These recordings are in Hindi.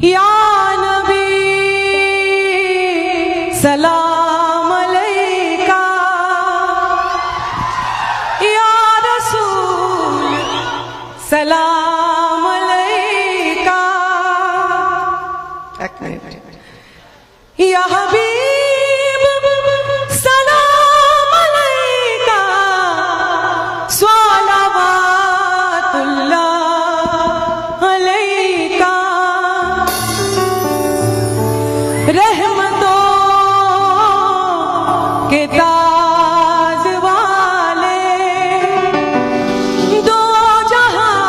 या नबी सलाम अलैका, या रसूल सलाम अलैका, या हबीब सलाम अलैका, स्वलवातुल्लाह अलैका, रहमतों के ताज वाले, दो जहां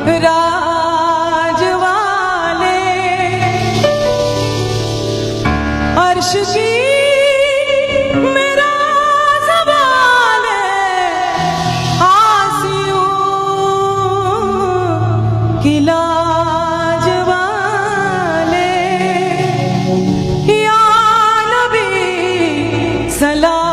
के राज वाले, अर्श की मेरा ज़बान आसियों की लाज वाले, या नबी सलाम